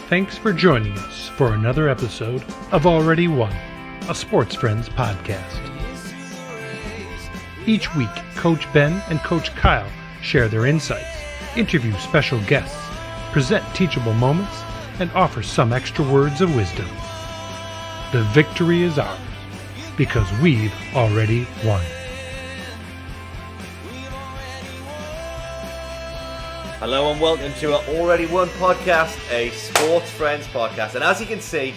Thanks for joining us for another episode of Already Won, a Sports Friends podcast. Each week, Coach Ben and Coach Kyle share their insights, interview special guests, present teachable moments, and offer some extra words of wisdom. The victory is ours, because we've already won. Hello and welcome to our Already Won podcast, a Sports Friends podcast. And as you can see,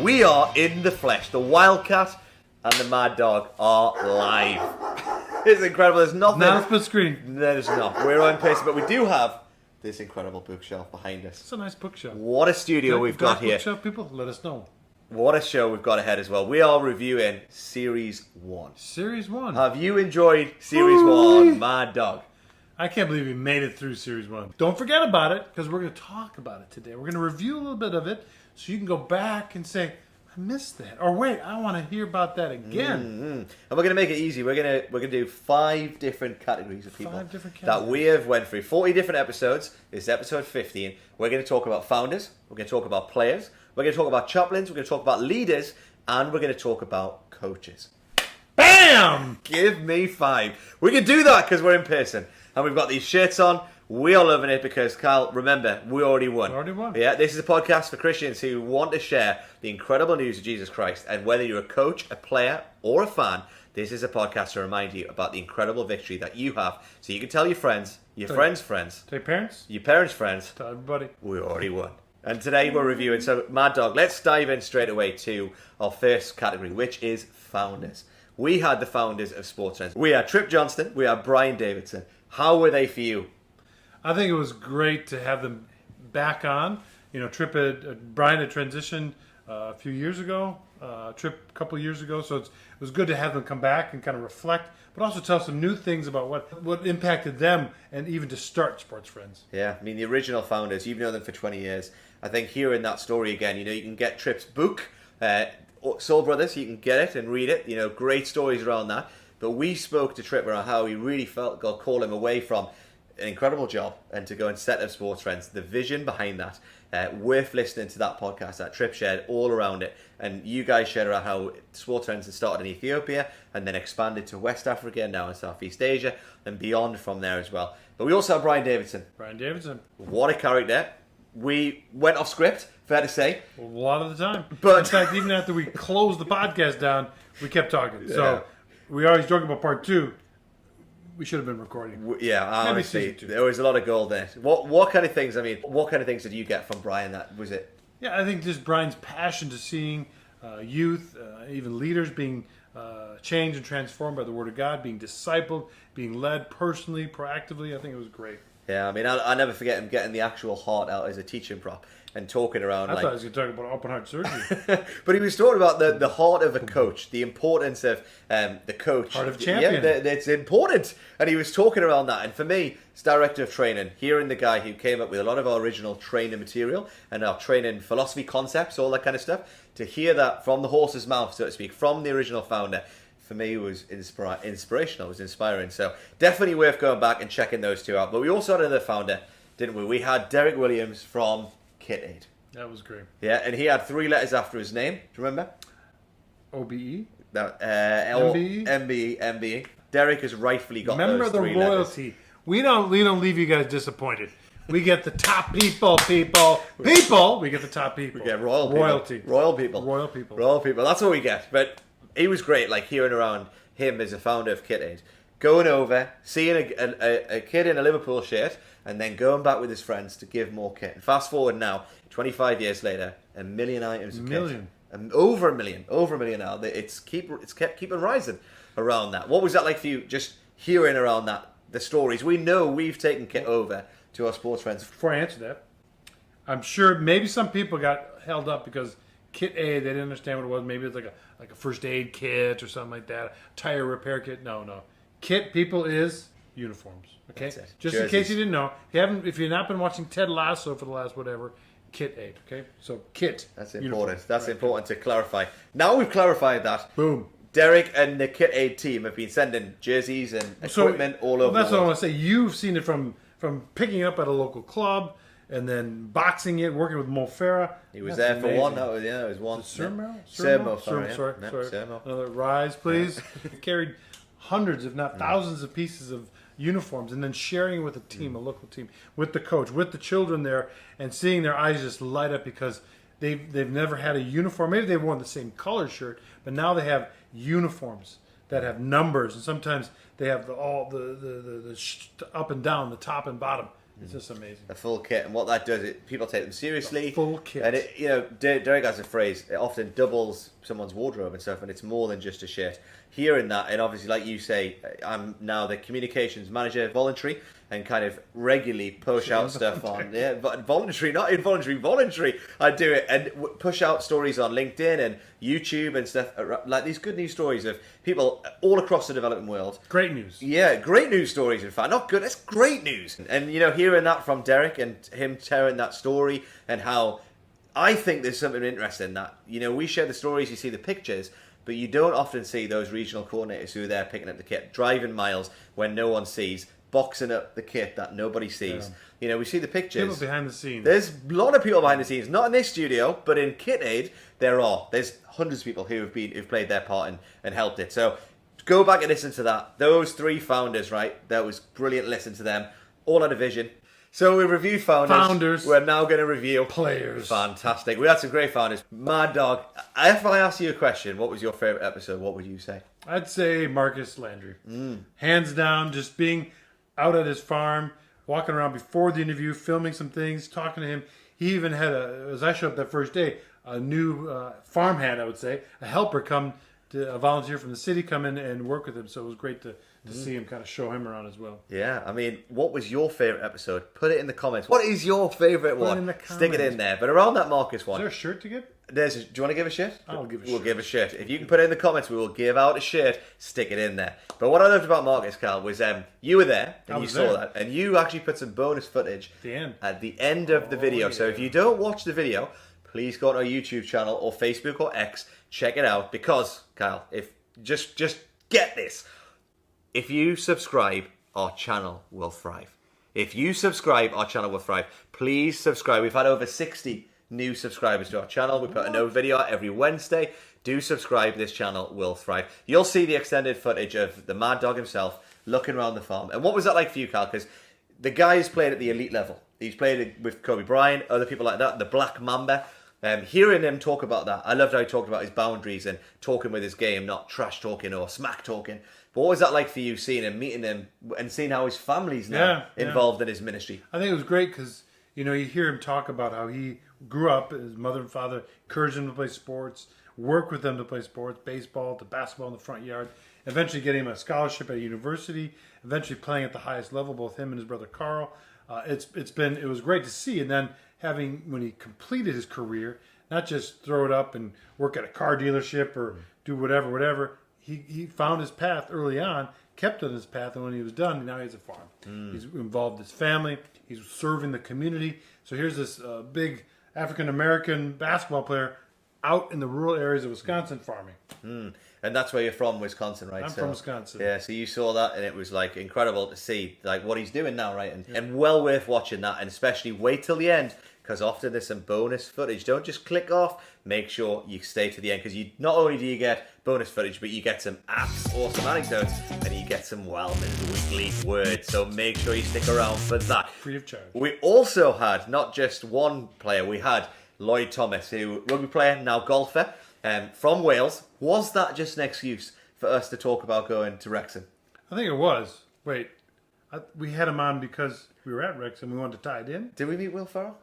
we are in the flesh. The Wildcat and the Mad Dog are live. It's incredible. There's nothing. Not a split screen. There's not. We're on pace, but we do have this incredible bookshelf behind us. It's a nice bookshelf. What a studio we've got here. Bookshelf people, let us know. What a show we've got ahead as well. We are reviewing Series 1. Series 1. Have you enjoyed Series 1, Mad Dog? I can't believe we made it through Series 1. Don't forget about it, because we're going to talk about it today. We're going to review a little bit of it, so you can go back and say, I missed that. Or wait, I want to hear about that again. And we're going to make it easy. We're going to do 5 different categories of people that we have went through. 40 different episodes. This is episode 15. We're going to talk about founders. We're going to talk about players. We're going to talk about chaplains. We're going to talk about leaders. And we're going to talk about coaches. BAM! Give me 5. We can do that because we're in person. And we've got these shirts on. We are loving it because, Kyle, remember, we already won. Yeah, this is a podcast for Christians who want to share the incredible news of Jesus Christ. And whether you're a coach, a player, or a fan, this is a podcast to remind you about the incredible victory that you have. So you can tell your friends, your friends' friends, tell your parents, your parents' friends, tell everybody. We already won. And today we're reviewing, so Mad Dog, let's dive in straight away to our first category, which is founders. We had the founders of Sports Friends. We had Trip Johnston, we had Brian Davidson. How were they for you? I think it was great to have them back on. You know, Brian had transitioned a few years ago, Trip a couple of years ago, so it was good to have them come back and kind of reflect, but also tell some new things about what impacted them and even to start Sports Friends. Yeah, I mean, the original founders, you've known them for 20 years. I think hearing that story again, you know, you can get Trip's book, Soul Brothers, you can get it and read it, you know, great stories around that. But we spoke to Trip around how he really felt God called him away from an incredible job and to go and set up Sports Friends. The vision behind that, worth listening to that podcast that Trip shared all around it. And you guys shared around how Sports Friends had started in Ethiopia and then expanded to West Africa and now in Southeast Asia and beyond from there as well. But we also have Brian Davidson. Brian Davidson. What a character. We went off script, fair to say. A lot of the time. But in fact, even after we closed the podcast down, we kept talking. Yeah. So we always joke about part 2. We should have been recording. Yeah, honestly, there was a lot of gold there. What kind of things? I mean, what kind of things did you get from Brian? That was it. Yeah, I think just Brian's passion to seeing youth, even leaders being changed and transformed by the Word of God, being discipled, being led personally, proactively. I think it was great. Yeah, I mean, I'll never forget him getting the actual heart out as a teaching prop and talking around. I thought he was going to talk about open heart surgery. But he was talking about the heart of a coach, the importance of the coach. Heart of a champion. Yeah, it's important. And he was talking around that. And for me, as director of training, hearing the guy who came up with a lot of our original training material and our training philosophy concepts, all that kind of stuff, to hear that from the horse's mouth, so to speak, from the original founder, for me was inspirational, it was inspiring. So definitely worth going back and checking those two out. But we also had another founder, didn't we? We had Derek Williams from Kit Aid. That was great. Yeah, and he had 3 letters after his name. Do you remember? OBE? MBE? MBE. Derek has rightfully got those 3 letters. Remember the royalty. We don't leave you guys disappointed. We get the top people. We get the top people. We get royalty. Royal people. That's what we get. But he was great, like hearing around him as a founder of Kit Aid. Going over, seeing a kid in a Liverpool shirt, and then going back with his friends to give more kit. And fast forward now, 25 years later, 1 million items of kit. Over a million now. It's kept keeping rising around that. What was that like for you, just hearing around that, the stories? We know we've taken kit over to our Sports Friends. Before I answer that, I'm sure maybe some people got held up because Kit Aid, they didn't understand what it was. Maybe it's like a first aid kit or something like that, a tire repair kit. No. Kit, people, is uniforms. Okay, just in case you didn't know, if you've not been watching Ted Lasso for the last whatever, Kit Aid. Okay, so kit. That's important. That's right. Important to clarify. Now we've clarified that. Boom. Derek and the Kit Aid team have been sending jerseys and equipment all over. That's what I want to say. You've seen it from picking up at a local club, and then boxing it, working with Mo Farah. He was That's there for amazing. one. That was it was one. Sir Mo? Sir Mo Farah, yeah. Sorry. Sir Mo. Another rise, please. Carried hundreds, if not thousands, of pieces of uniforms, and then sharing it with a team, a local team, with the coach, with the children there, and seeing their eyes just light up because they've never had a uniform. Maybe they've worn the same color shirt, but now they have uniforms that have numbers, and sometimes they have the up and down, the top and bottom. It's just amazing. A full kit, and what that does, people take them seriously. A full kit, and it, Derek has a phrase. It often doubles someone's wardrobe and stuff, and it's more than just a shirt. Hearing that, and obviously, like you say, I'm now the communications manager, voluntary, and kind of regularly push out stuff on voluntary, not involuntary, voluntary. I do it and push out stories on LinkedIn and YouTube and stuff like these good news stories of people all across the developing world. Great news. Yeah, great news stories. In fact, not good. It's great news. And hearing that from Derek and him telling that story and how I think there's something interesting in that we share the stories, you see the pictures. But you don't often see those regional coordinators who are there picking up the kit, driving miles when no one sees, boxing up the kit that nobody sees. Yeah. We see the pictures. People behind the scenes. There's a lot of people behind the scenes, not in this studio, but in Kit Aid, there's hundreds of people who've played their part and helped it. So go back and listen to that. Those 3 founders, right? That was brilliant. Listen to them. All had a vision. So we reviewed founders. We're now going to review players. Fantastic. We had some great founders. Mad Dog. If I ask you a question, what was your favourite episode? What would you say? I'd say Marcus Landry. Hands down, just being out at his farm, walking around before the interview, filming some things, talking to him. He even had, as I showed up that first day, a new farmhand, I would say, a helper come to a volunteer from the city come in and work with him. So it was great to see him, kind of show him around as well. Yeah, I mean, what was your favourite episode? Put it in the comments. What is your favourite one? In the comments. Stick it in there. But around that Marcus one. Is there a shirt to get? Do you want to give a shirt? I'll give a shirt. We'll give a shirt. If you can put it in the comments, we will give out a shirt. Stick it in there. But what I loved about Marcus, Carl, was you were there and you saw that, and you actually put some bonus footage at the end of the video. Yeah. So if you don't watch the video, please go to our YouTube channel or Facebook or X, check it out. Because Carl, if just get this, if you subscribe, our channel will thrive. If you subscribe, our channel will thrive. Please subscribe. We've had over 60 new subscribers to our channel. We put a new video out every Wednesday. Do subscribe. This channel will thrive. You'll see the extended footage of the Mad Dog himself looking around the farm. And what was that like for you, Carl? Because the guy's played at the elite level. He's played with Kobe Bryant, other people like that, the Black Mamba. Hearing him talk about that, I loved how he talked about his boundaries and talking with his game, not trash talking or smack talking. But what was that like for you, seeing him, meeting him, and seeing how his family's now involved in his ministry? I think it was great because, you hear him talk about how he grew up, his mother and father encouraged him to play sports, work with them to play sports, baseball, to basketball in the front yard, eventually getting him a scholarship at a university, eventually playing at the highest level, both him and his brother Carl. It was great to see. And then when he completed his career, not just throw it up and work at a car dealership or do whatever. He found his path early on, kept on his path, and when he was done, now he has a farm. He's involved his family. He's serving the community. So here's this big African-American basketball player out in the rural areas of Wisconsin farming. And that's where you're from, Wisconsin, right? I'm from Wisconsin. Yeah, so you saw that, and it was incredible to see what he's doing now, right? And well worth watching that, and especially wait till the end, because often there's some bonus footage. Don't just click off. Make sure you stay to the end, because not only do you get bonus footage, but you get some awesome anecdotes, and you get some Wellman's weekly words. So make sure you stick around for that. Free of charge. We also had not just one player. We had Lloyd Thomas, who rugby player, now golfer, from Wales. Was that just an excuse for us to talk about going to Wrexham? I think it was. Wait, we had him on because we were at Wrexham. We wanted to tie it in. Did we meet Will Ferrell?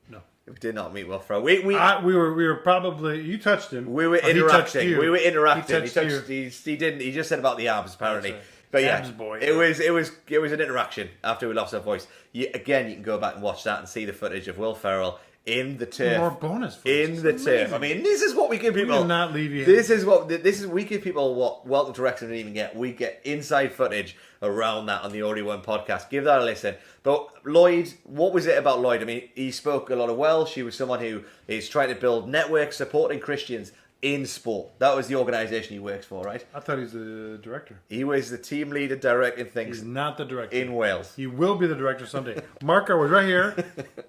No. We did not meet Will Ferrell. We were probably, you touched him. We were interacting. We were interacting. He didn't. He just said about the abs apparently. Right. But yeah, abs boy. It was an interaction after we lost our voice. You can go back and watch that and see the footage of Will Ferrell in the turf. More bonus footage. In the turf. I mean, this is what we give people. We will not leave you. This is we give people what Welcome to Wrexham didn't even get. We get inside footage around that on the Already Won podcast. Give that a listen. But Lloyd, what was it about Lloyd? I mean, he spoke a lot of Welsh. He was someone who is trying to build networks supporting Christians in sport. That was the organisation he works for, right? I thought he's the director. He was the team leader directing He's things not the director. in Wales. He will be the director someday. Mark our words right here.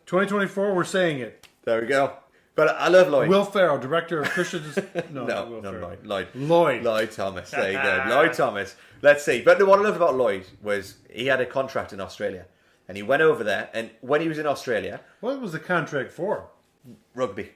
2024, we're saying it. There we go. But I love Lloyd. Will Ferrell, director of Christian's... No, not Will no, Ferrell. Lloyd Thomas. There you go. Lloyd Thomas. Let's see. But what I loved about Lloyd was he had a contract in Australia. And he went over there. And when he was in Australia... What was the contract for? Rugby.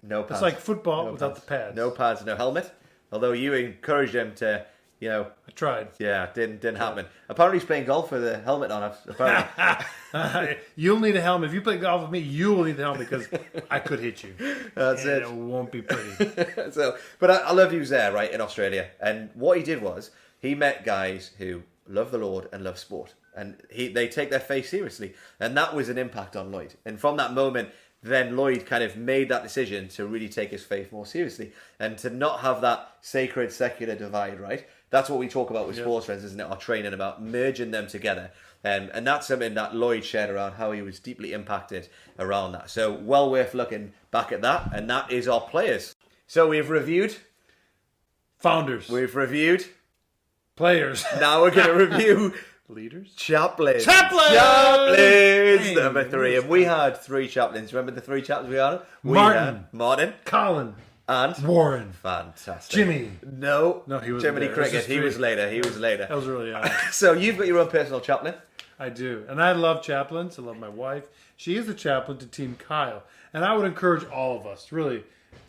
No pads. It's like football No without pads. the pads. No pads, no helmet. Although you encouraged him to, I tried. Yeah, didn't happen. Apparently he's playing golf with a helmet on. Apparently. You'll need a helmet. If you play golf with me, you will need the helmet because I could hit you. That's it. It won't be pretty. But I love he was there, right, in Australia. And what he did was he met guys who love the Lord and love sport. And they take their faith seriously. And that was an impact on Lloyd. And from that moment, then Lloyd kind of made that decision to really take his faith more seriously and to not have that sacred secular divide, right? That's what we talk about with sports friends, isn't it? Our training about merging them together. And that's something that Lloyd shared around how he was deeply impacted around that. So well worth looking back at that. And that is our players. So we've reviewed Founders. We've reviewed Players. Now we're going to review Leaders. Chaplains. Hey, Number 3. And we had 3 chaplains. Remember the 3 chaplains we had? Martin. Colin. And Warren. Fantastic. Jimmy. No, he was Jiminy there. Cricket. He was later. That was really odd. So you've got your own personal chaplain. I do. And I love chaplains. I love my wife. She is the chaplain to Team Kyle. And I would encourage all of us, really.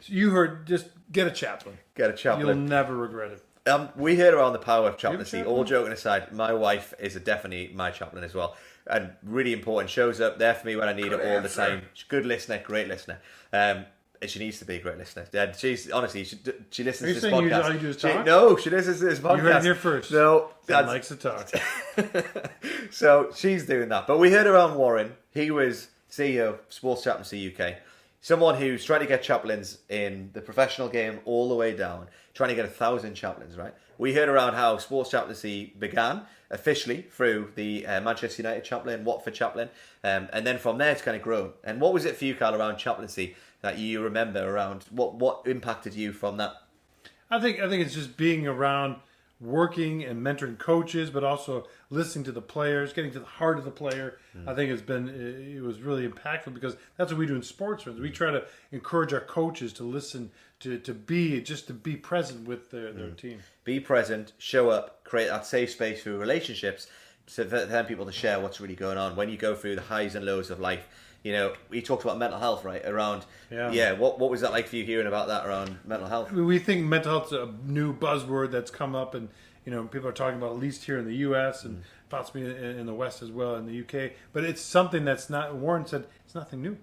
You heard, just get a chaplain. Get a chaplain. You'll never regret it. We heard around the power of chaplaincy. chaplain? All joking aside, my wife is definitely my chaplain as well. And really important. Shows up there for me when I need it all the time. She's a good listener, great listener. And she needs to be a great listener. And she's honestly, she listens to this podcast. All you do is talk? No, she listens to this podcast. You heard it here first. No, Dad likes to talk. So she's doing that. But we heard around Warren. He was CEO of Sports Chaplaincy UK. Someone who's trying to get chaplains in the professional game all the way down, trying to get 1,000 chaplains, right? We heard around how sports chaplaincy began officially through the Manchester United chaplain, Watford chaplain, and then from there it's kind of grown. And what was it for you, Carl, around chaplaincy that you remember around? What impacted you from that? I think it's just being around, working and mentoring coaches, but also listening to the players, getting to the heart of the player. I think it was really impactful because that's what we do in sports. We try to encourage our coaches to listen, to be present with their team. Be present, show up, create that safe space through relationships, so for then people to share what's really going on when you go through the highs and lows of life. We talked about mental health, right? What was that like for you hearing about that around mental health? We think mental health's a new buzzword that's come up, and people are talking about, at least here in the U.S. and possibly in the West as well, in the UK. But it's something that's not. Warren said it's nothing new.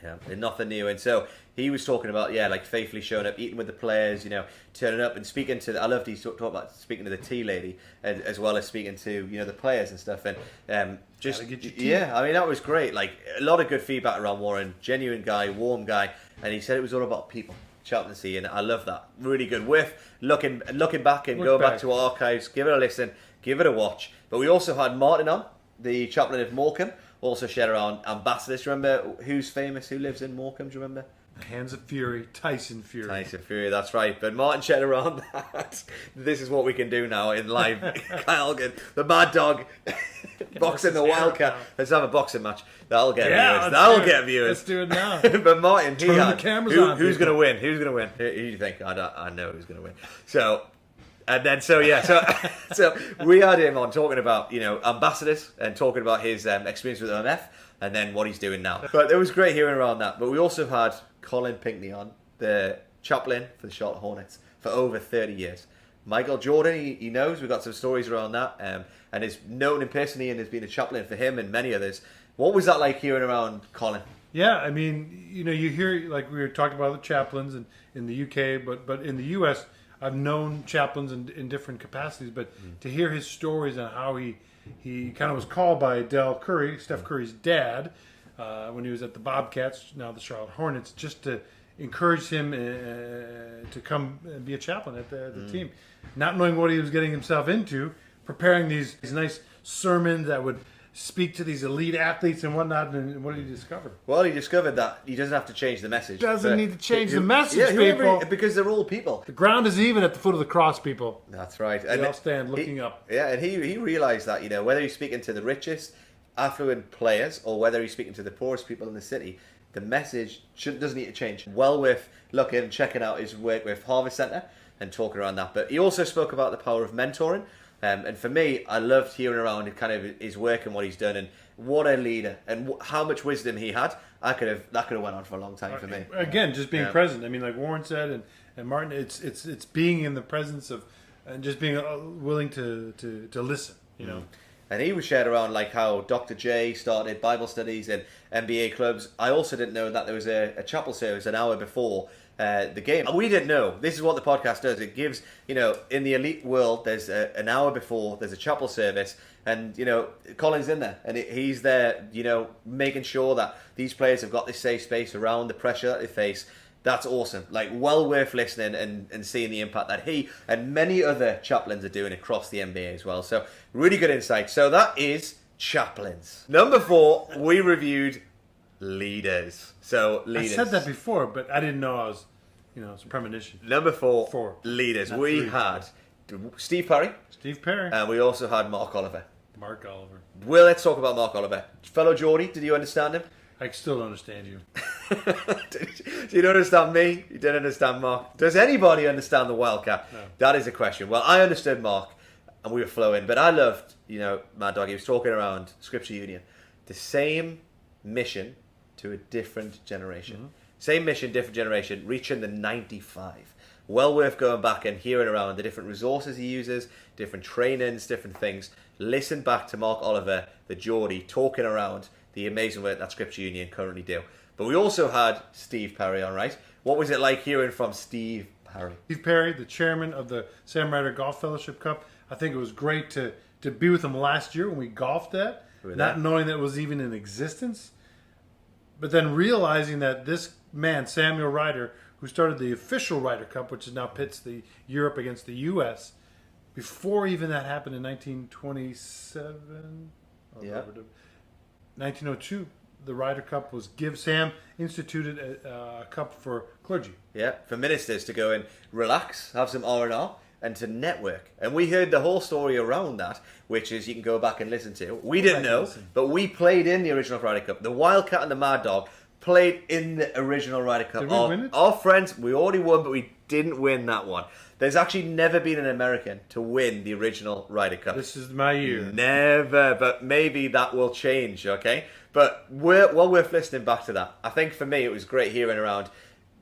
Yeah, nothing new. And so he was talking about, like faithfully showing up, eating with the players, turning up and speaking to. I loved he talked about speaking to the tea lady as well as speaking to the players and stuff. And I mean that was great. Like a lot of good feedback around Warren. Genuine guy, warm guy, and he said it was all about people. Chaplaincy, and I love that. Really good. Worth looking back and going back to our archives, give it a listen, give it a watch. But we also had Martin on, the chaplain of Morecambe, also shared around ambassadors. Remember who's famous, who lives in Morecambe? Do you remember? Hands of Fury, Tyson Fury. That's right. But Martin shared around that. This is what we can do now in live. Kyle, the Mad Dog, boxing the Wildcat. Let's have a boxing match. That'll get viewers. Let's do it now. But Martin, the cameras on. Who's going to win? Who do you think? I know who's going to win. So we had him on talking about ambassadors and talking about his experience with OMF and then what he's doing now. But it was great hearing around that. But we also had Colin Pinkney on, the chaplain for the Charlotte Hornets for over 30 years. Michael Jordan, he knows. We've got some stories around that, and is known him personally and has been a chaplain for him and many others. What was that like hearing around Colin? Yeah, I mean, you hear, like we were talking about the chaplains in the UK, but in the US, I've known chaplains in different capacities, but to hear his stories and how he kind of was called by Del Curry, Steph Curry's dad, when he was at the Bobcats, now the Charlotte Hornets, just to encourage him to come and be a chaplain at the team. Not knowing what he was getting himself into, preparing these nice sermons that would speak to these elite athletes and whatnot. And what did he discover? Well, he discovered that he doesn't have to change the message. Doesn't need to change the message, yeah, people. because they're all people. The ground is even at the foot of the cross, people. That's right. They all stand looking up. Yeah, and he realised that, you know, whether he's speaking to the richest, affluent players or whether he's speaking to the poorest people in the city, the message doesn't need to change. Well worth looking and checking out his work with Harvest Centre and talking around that. But he also spoke about the power of mentoring. And for me, I loved hearing around kind of his work and what he's done, and what a leader and how much wisdom he had. That could have went on for a long time for me. Again, just being present. I mean, like Warren said, and Martin, it's being in the presence of, and just being willing to listen. You know. And he was shared around like how Dr. J started Bible studies and NBA clubs. I also didn't know that there was a chapel service an hour before the game. And we didn't know. This is what the podcast does. It gives, you know, in the elite world, there's an hour before, there's a chapel service. And, you know, Colin's in there. And he's there, you know, making sure that these players have got this safe space around the pressure that they face. That's awesome. Like, well worth listening and seeing the impact that he and many other chaplains are doing across the NBA as well. So, really good insight. So, that is chaplains. Number 4, we reviewed leaders. So, leaders. I said that before, but I didn't know I was, you know, it's a premonition. Number 4, leaders. We had Steve Perry. Steve Perry. And we also had Mark Oliver. Mark Oliver. Well, let's talk about Mark Oliver. Fellow Geordie, did you understand him? I still don't understand you. You don't understand me? You don't understand Mark? Does anybody understand the Wildcat? No. That is a question. Well, I understood Mark, and we were flowing, but I loved, you know, Mad Dog. He was talking around Scripture Union. The same mission to a different generation. Mm-hmm. Same mission, different generation, reaching the 95. Well worth going back and hearing around the different resources he uses, different trainings, different things. Listen back to Mark Oliver, the Geordie, talking around the amazing work that Scripture Union currently do. But we also had Steve Perry on, right? What was it like hearing from Steve Perry? Steve Perry, the chairman of the Sam Ryder Golf Fellowship Cup. I think it was great to be with him last year when we golfed that, not knowing that it was even in existence. But then realizing that this man, Samuel Ryder, who started the official Ryder Cup, which is now pits the Europe against the U.S., before even that happened in 1927, 1902, the Ryder Cup was Sam instituted a cup for clergy. Yeah, for ministers to go and relax, have some R&R, and to network. And we heard the whole story around that, which is you can go back and listen to. We didn't know, but we played in the original Ryder Cup. The Wildcat and the Mad Dog played in the original Ryder Cup. Did we win it? Our friends, we already won, but we didn't win that one. There's actually never been an American to win the original Ryder Cup. This is my year. Never, but maybe that will change, okay? But well worth listening back to that. I think for me it was great hearing around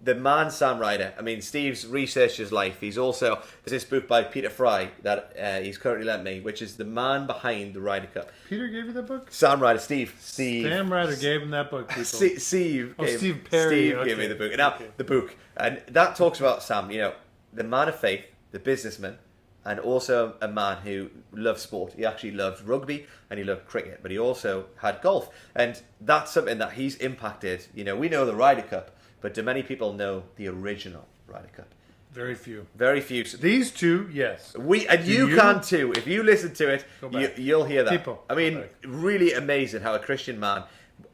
the man Sam Ryder. I mean, Steve's researched his life. He's also, there's this book by Peter Fry that he's currently lent me, which is the man behind the Ryder Cup. Peter gave you that book? Sam Ryder, Steve. Sam Ryder gave him that book, people. Steve Steve Perry. Steve gave me the book. Now, the book. And that talks about Sam, you know, the man of faith, the businessman, and also a man who loves sport. He actually loved rugby and he loved cricket, but he also had golf. And that's something that he's impacted. You know, we know the Ryder Cup, but do many people know the original Ryder Cup? Very few. Very few. These two, yes. You can too. If you listen to it, you'll hear that. People. I mean, really amazing how a Christian man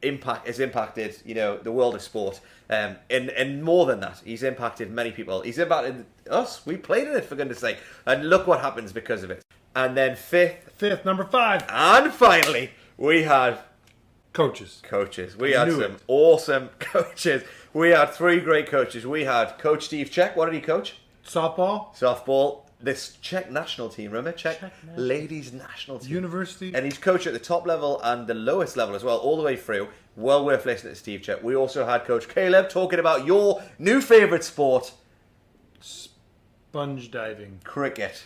has impacted, you know, the world of sport. And more than that, he's impacted many people. He's impacted us. We played in it, for goodness sake. And look what happens because of it. And then fifth, number 5. And finally, we had coaches. We had some awesome coaches. We had 3 great coaches. We had Coach Steve Czech. What did he coach? Softball. This Czech national team, remember? Czech ladies national team. University. And he's coached at the top level and the lowest level as well, all the way through. Well worth listening to Steve Czech. We also had Coach Caleb talking about your new favourite sport. Sponge diving. Cricket.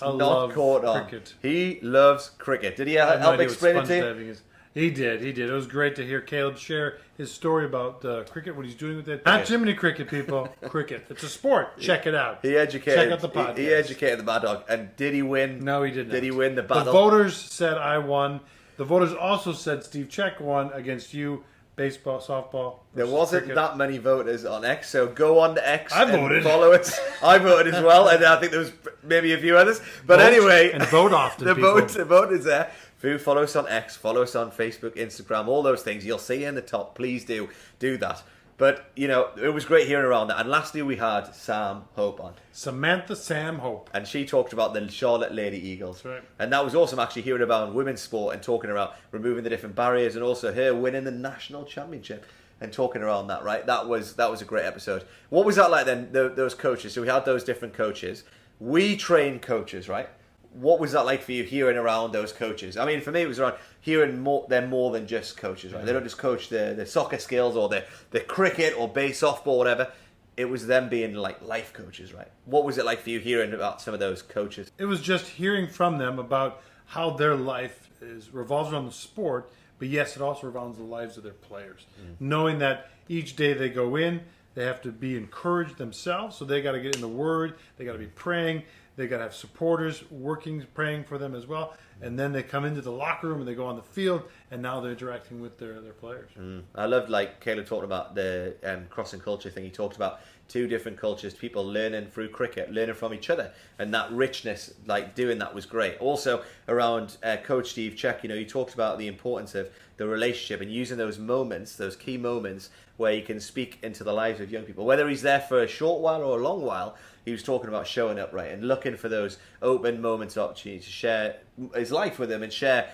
I love cricket. He loves cricket. Did he help explain it to you? He did. It was great to hear Caleb share his story about cricket, what he's doing with it. Not Jiminy Cricket, people. Cricket. It's a sport. Check it out. Check out the podcast. He educated the Mad Dog. And did he win? No, he did not. Did he win the battle? The voters said I won. The voters also said Steve Czech won against you. Baseball, softball. There wasn't cricket. That many voters on X, so go on to X and follow it. I voted as well, and I think there was maybe a few others. But anyway, and vote often. The vote is there. follow us on X, follow us on Facebook, Instagram, all those things. You'll see in the top. Please do that. But, you know, it was great hearing around that. And lastly, we had Sam Hope on. Samantha Sam Hope. And she talked about the Charlotte Lady Eagles. That's right. And that was awesome, actually, hearing about women's sport and talking about removing the different barriers and also her winning the national championship and talking around that, right? That was a great episode. What was that like then, those coaches? So we had those different coaches. We train coaches, right? What was that like for you hearing around those coaches? I mean, for me, it was around hearing they're more than just coaches, right? They don't just coach the soccer skills or the cricket or base softball, whatever. It was them being like life coaches, right? What was it like for you hearing about some of those coaches? It was just hearing from them about how their life revolves around the sport, but yes, it also revolves the lives of their players. Knowing that each day they go in, they have to be encouraged themselves, so they got to get in the Word, they got to be praying, they got to have supporters working, praying for them as well. And then they come into the locker room and they go on the field, and now they're interacting with their players. I loved, like Caleb talked about the crossing culture thing. He talked about two different cultures, people learning through cricket, learning from each other, and that richness, like doing that was great. Also around Coach Steve Check, you know, he talked about the importance of the relationship and using those moments, those key moments where you can speak into the lives of young people, whether he's there for a short while or a long while. He was talking about showing up, right, and looking for those open moments of opportunity to share his life with them and share,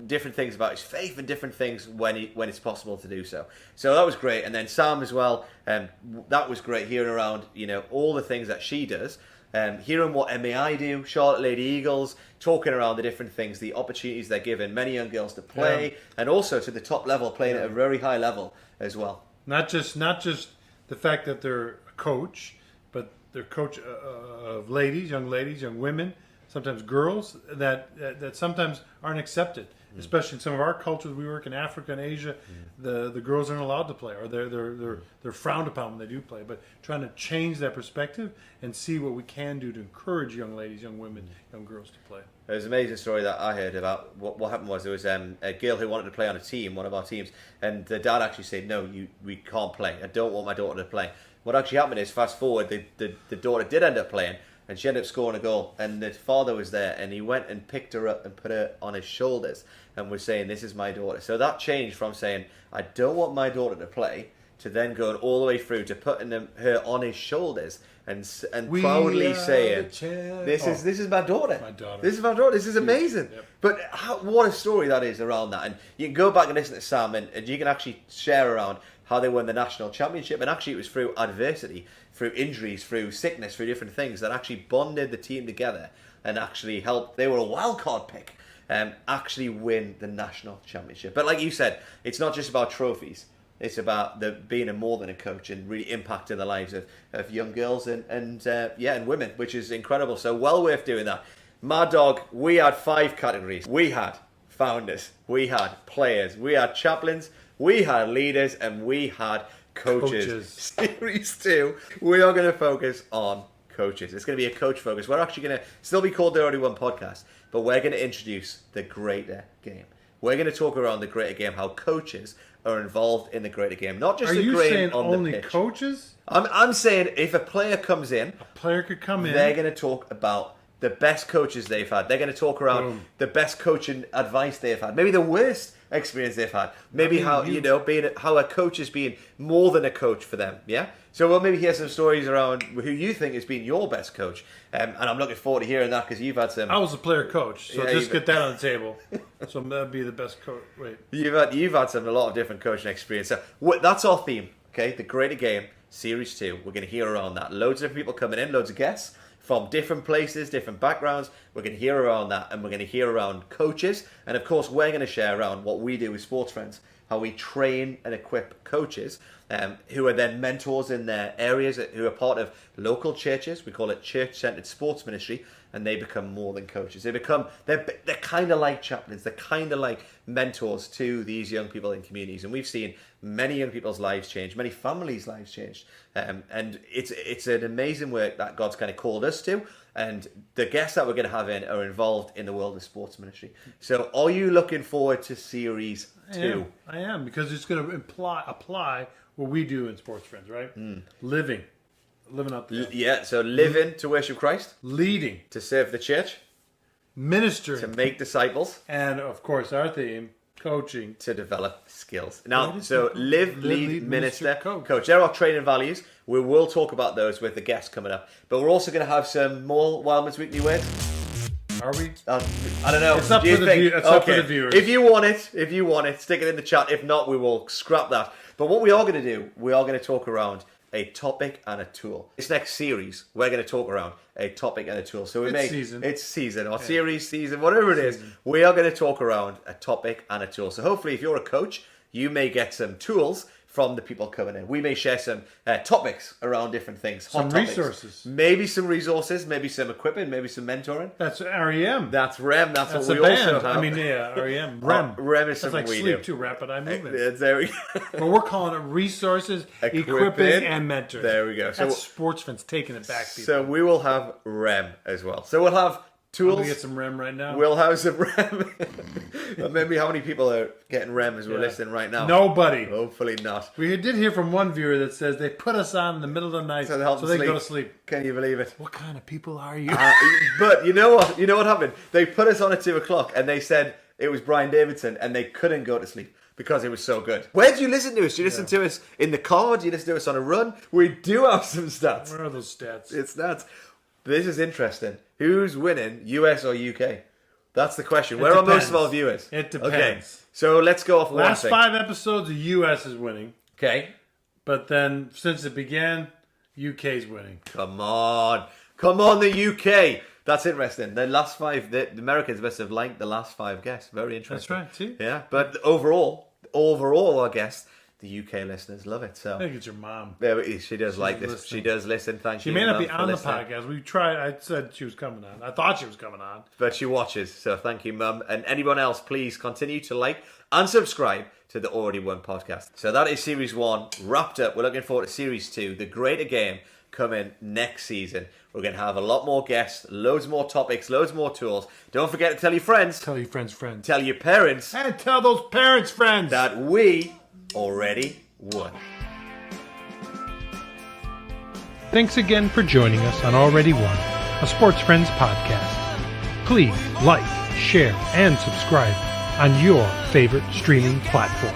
different things about his faith and different things when it's possible to do so. So that was great. And then Sam as well, that was great hearing around, you know, all the things that she does. Hearing what MAI do, Charlotte Lady Eagles, talking around the different things, the opportunities they're giving many young girls to play, and also to the top level, playing at a very high level as well. Not just the fact that they're a coach, but they're coach of ladies, young women, sometimes girls that sometimes aren't accepted. Especially in some of our cultures, we work in Africa and Asia, the girls aren't allowed to play, or they're frowned upon when they do play. But trying to change that perspective and see what we can do to encourage young ladies, young women, young girls to play. There was an amazing story that I heard about what happened was there was a girl who wanted to play on a team, one of our teams, and the dad actually said, "No, we can't play. I don't want my daughter to play." What actually happened is, fast forward, the daughter did end up playing, and she ended up scoring a goal, and the father was there, and he went and picked her up and put her on his shoulders and was saying, "This is my daughter." So that changed from saying, "I don't want my daughter to play," to then going all the way through to putting her on his shoulders and proudly saying, "This is my daughter. My daughter. This is my daughter. This is amazing." Yep. But what a story that is around that. And you can go back and listen to Sam, and you can actually share around how they won the national championship. And actually it was through adversity, through injuries, through sickness, through different things that actually bonded the team together and actually helped. They were a wild card pick. Actually win the national championship. But like you said, it's not just about trophies. It's about being more than a coach and really impacting the lives of young girls and women, which is incredible. So well worth doing that. Mad Dog, we had 5 categories. We had founders, we had players, we had chaplains, we had leaders, and we had coaches. Series 2, we are going to focus on coaches. It's going to be a coach focus. We're actually going to still be called the Only One Podcast, but we're going to introduce the greater game. We're going to talk around the greater game, how coaches are involved in the greater game, not just the game on the pitch. Are you saying only coaches? I'm saying if a player comes in, a player could come in. They're going to talk about the best coaches they've had. They're going to talk around the best coaching advice they've had. Maybe the worst experience they've had. Maybe how a coach has been more than a coach for them. Yeah. So we'll maybe hear some stories around who you think has been your best coach. And I'm looking forward to hearing that because you've had some. I was a player coach, so just get that on the table. So that'd be the best coach. Wait. You've had a lot of different coaching experience. So that's our theme. Okay, the greater game, series 2. We're going to hear around that. Loads of different people coming in, loads of guests from different places, different backgrounds. We're going to hear around that, and we're going to hear around coaches. And of course, we're going to share around what we do with Sports Friends, how we train and equip coaches who are then mentors in their areas, who are part of local churches. We call it church-centered sports ministry, and they become more than coaches. They're kind of like chaplains. They're kind of like mentors to these young people in communities. And we've seen many young people's lives change, many families' lives changed. And it's an amazing work that God's kind of called us to. And the guests that we're going to have in are involved in the world of sports ministry. So are you looking forward to series 2? I am, because it's going to apply what we do in Sports Friends, right? Living out there. Yeah, so living to worship Christ. Leading to serve the church. ministering, to make disciples, and of course our theme, coaching. to develop skills. Now, Right. so live, lead, minister, coach. There are training values. We will talk about those with the guests coming up. But we're also going to have some more Wildman's Weekly Words. Are we? I don't know. It's up Do you for the think? view- it's up for the viewers. If you want it, stick it in the chat. If not, we will scrap that. But what we are going to do, we are going to talk around a topic and a tool. This next series, we're going to talk around a topic and a tool. So It's season, or series, season, whatever it is. We are going to talk around a topic and a tool. So hopefully, if you're a coach, you may get some tools from the people coming in. We may share some topics around different things. Some hot topics. resources. Maybe some resources, maybe some equipment, maybe some mentoring. That's REM. That's REM. That's That's what a we band. also have. I mean, yeah, REM. REM. REM is That's something like we sleep do. too, rapid eye movement. Yeah, there we go. But we're calling it resources, equipping, and mentoring. There we go. So, That's sports fans taking it back, people. so we will have REM as well. So we'll have I'm tools. gonna get some REM right now. We'll have some REM. Maybe how many people are getting REM as we're listening right now? Nobody. Hopefully not. We did hear from one viewer that says they put us on in the middle of the night So they help so them they go to sleep. Can you believe it? What kind of people are you? But you know what? You know what happened? They put us on at 2:00 and they said it was Brian Davidson and they couldn't go to sleep because it was so good. Where do you listen to us? Do you listen to us in the car? Do you listen to us on a run? We do have some stats. Where are those stats? It's stats. This is interesting. Who's winning, US or UK? That's the question. Where are most of our viewers? It depends. Okay, so let's go off Last one thing. 5 episodes, the US is winning. Okay. But then, since it began, UK's winning. Come on, the UK. That's interesting. The last 5, the Americans must have liked the last 5 guests. Very interesting. That's right, see? Yeah, but overall, our guests, the UK listeners love it. I So think it's your mom. yeah, she does like this. listening. She does listen. Thank She you. may not Mum, be for on the listening. podcast. We tried. I said she was coming on. I thought she was coming on. But she watches, so thank you, Mum. And anyone else, please continue to like and subscribe to the Already Won podcast. So that is Series 1 wrapped up. We're looking forward to Series 2, the greater game, coming next season. We're going to have a lot more guests, loads more topics, loads more tools. Don't forget to tell your friends, Tell your friends, tell your parents and tell those parents, friends. that we already won. Thanks again for joining us on Already Won, a Sports Friends podcast. Please like, share, and subscribe on your favorite streaming platform.